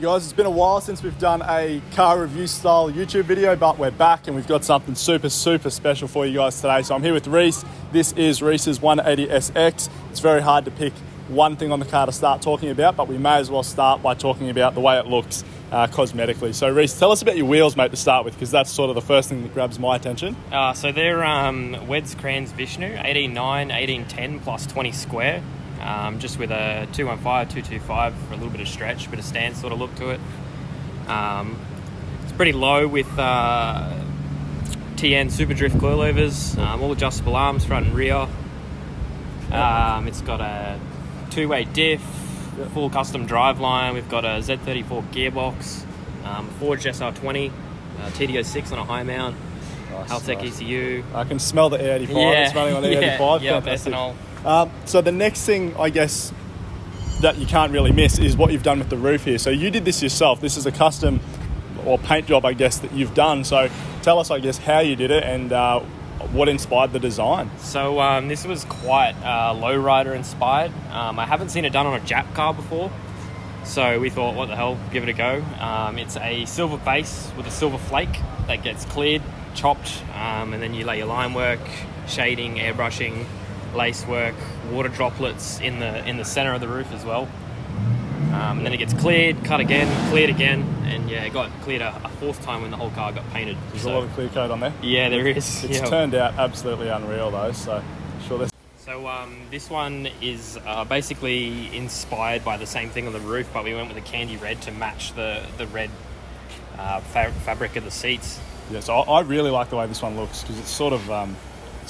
Alrighty guys, it's been a while since we've done a car review style YouTube video, but we're back and we've got something super special for you guys today. So I'm here with Rhys. This is Rhys's 180SX. It's very hard to pick one thing on the car to start talking about, but we may as well start by talking about the way it looks cosmetically. So Rhys, tell us about your wheels, mate, to start with, because that's sort of the first thing that grabs my attention. So they're Weds Crans Vishnu, 18.9, 18.10 plus 20 square. Just with a 215, 225 for a little bit of stretch, bit of stance sort of look to it. It's pretty low with TN Super Drift coilovers, all adjustable arms, front and rear. It's got a two-way diff, full custom driveline. We've got a Z34 gearbox, forged SR20, TD06 on a high mount, Haltech ECU. I can smell the E85. It's running on E85. Yeah, ethanol. So the next thing, I guess, that you can't really miss is what you've done with the roof here. So you did this yourself. This is a custom or paint job, I guess, that you've done. So tell us, I guess, how you did it and what inspired the design. So this was quite lowrider inspired. I haven't seen it done on a Jap car before. So we thought, what the hell, give it a go. It's a silver base with a silver flake that gets cleared, chopped, and then you lay your line work, shading, airbrushing, lace work, water droplets in the center of the roof as well. And then it gets cleared, cut again, cleared again, and yeah, it got cleared a fourth time when the whole car got painted. There's a lot of clear coat on there. Yeah, there is. It's turned out absolutely unreal though, so sure this. So this one is basically inspired by the same thing on the roof, but we went with a candy red to match the red fabric of the seats. Yeah, so I really like the way this one looks because it's sort of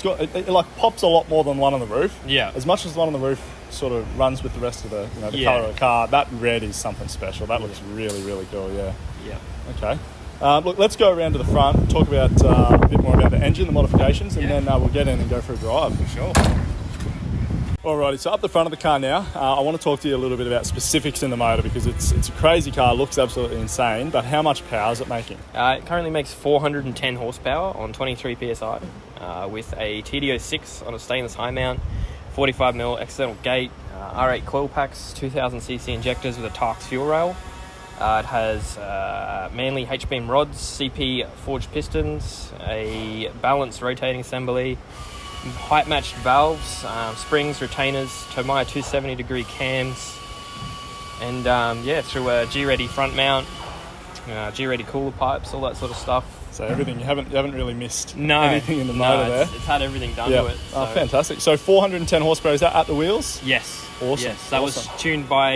it like pops a lot more than the one on the roof. Yeah. As much as the one on the roof sort of runs with the rest of the the colour of the car, that red is something special. That looks really cool. Yeah. Yeah. Okay. Look, let's go around to the front, talk about a bit more about the engine, the modifications, and then we'll get in and go for a drive. For sure. Alrighty, so up the front of the car now, I want to talk to you a little bit about specifics in the motor because it's a crazy car, looks absolutely insane, but how much power is it making? It currently makes 410 horsepower on 23 PSI with a TD06 on a stainless high mount, 45mm external gate, R8 coil packs, 2000cc injectors with a Tarx fuel rail. It has Manly H-beam rods, CP forged pistons, a balanced rotating assembly, height matched valves, springs, retainers, Tomaya 270 degree cams, and through a G-ready front mount, G-ready cooler pipes, all that sort of stuff. So everything, you haven't really missed anything in the motor there. It's had everything done to it. So. Oh, fantastic. So 410 horsepower, is that at the wheels? Yes. Awesome. Yes, that was tuned by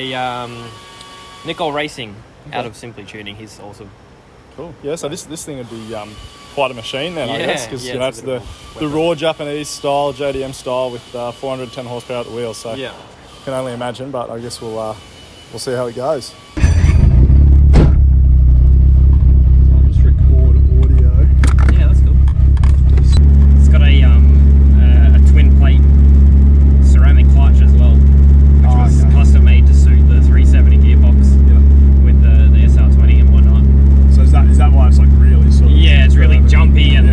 Nicole Racing out of Simply Tuning. He's awesome. Cool. Yeah, so this thing would be quite a machine then, I guess, because it's the raw Japanese style, JDM style with 410 horsepower at the wheels. So I can only imagine, but I guess we'll see how it goes. I'll just record audio. Yeah, that's cool. It's got a twin plate ceramic clutch as well, which was custom made to suit the 370 gearbox with the SR20 and whatnot. So is that why it's like really sort of... Yeah, it's really jumpy and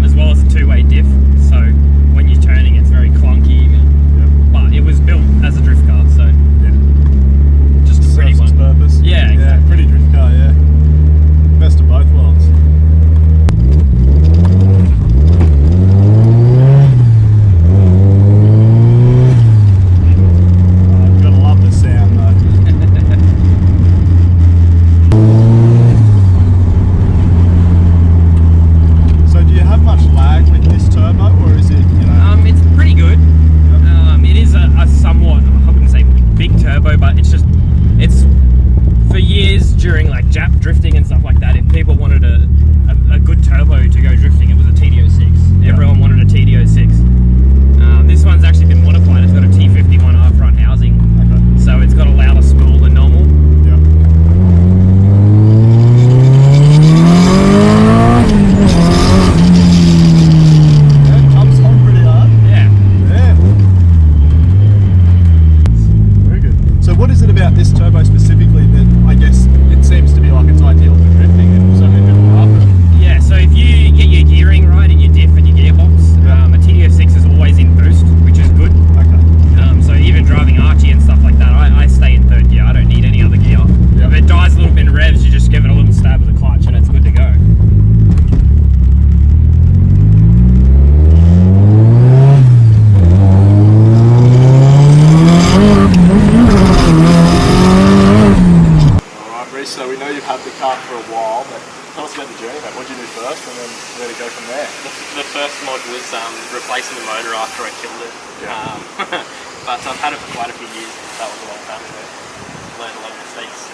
as well as a two-way diff. So when you're turning, it's very clunky. But it was built as a drift car, so just a pretty one. Serves its purpose. Yeah, exactly. Pretty drift car. Yeah, best of both worlds. During like Jap drifting and stuff like that, if people wanted a good turbo to go drifting, it was a TD06. Everyone wanted a TD06. This one's actually been modified. It's got a T51R front housing, so it's got a louder spool than normal. It comes home pretty hard. Yeah. Very good. So what is it about this turbo specifically that I guess it seems to be like it's ideal for drifting and so many people love it? Yeah, so if you get your gearing right and your diff and your gearbox, a TD06 is always in boost, which is good. Okay. So even driving Archie and stuff like that, I stay in third gear. I don't need any other gear. replacing the motor after I killed it. Yeah. But I've had it for quite a few years. That was a long time ago. Learned a lot of mistakes.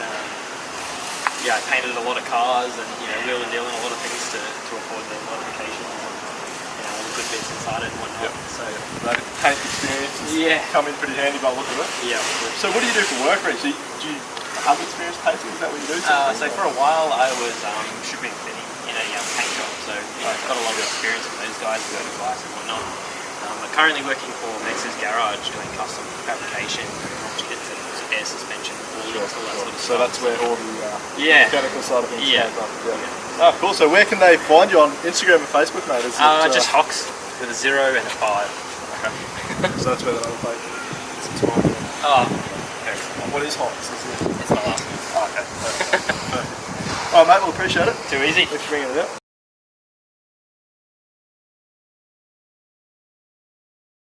I painted a lot of cars and wheel and dealing a lot of things to afford the modifications and all the good bits inside it and whatnot. Yep. So that paint experience has come in pretty handy by looking at it. Yeah. So what do you do for work, Rhys? Do you have experience painting? Is that what you do? So for a while I was shipping and fitting in a paint shop. So I've got a lot of experience with those guys, got advice and whatnot. I'm currently working for Mex's Garage doing custom fabrication, kits and air suspension, all that sort of stuff. So that's where all the mechanical side of things comes up. Oh, cool. So where can they find you on Instagram and Facebook, mate? Is it, just Hocks with a 0 and a 5. Okay. So that's where the other page is. Oh, what is Hocks? it's my last one. Oh, okay. Perfect. All right, mate. We'll appreciate it. Too easy. Thanks for bringing it out.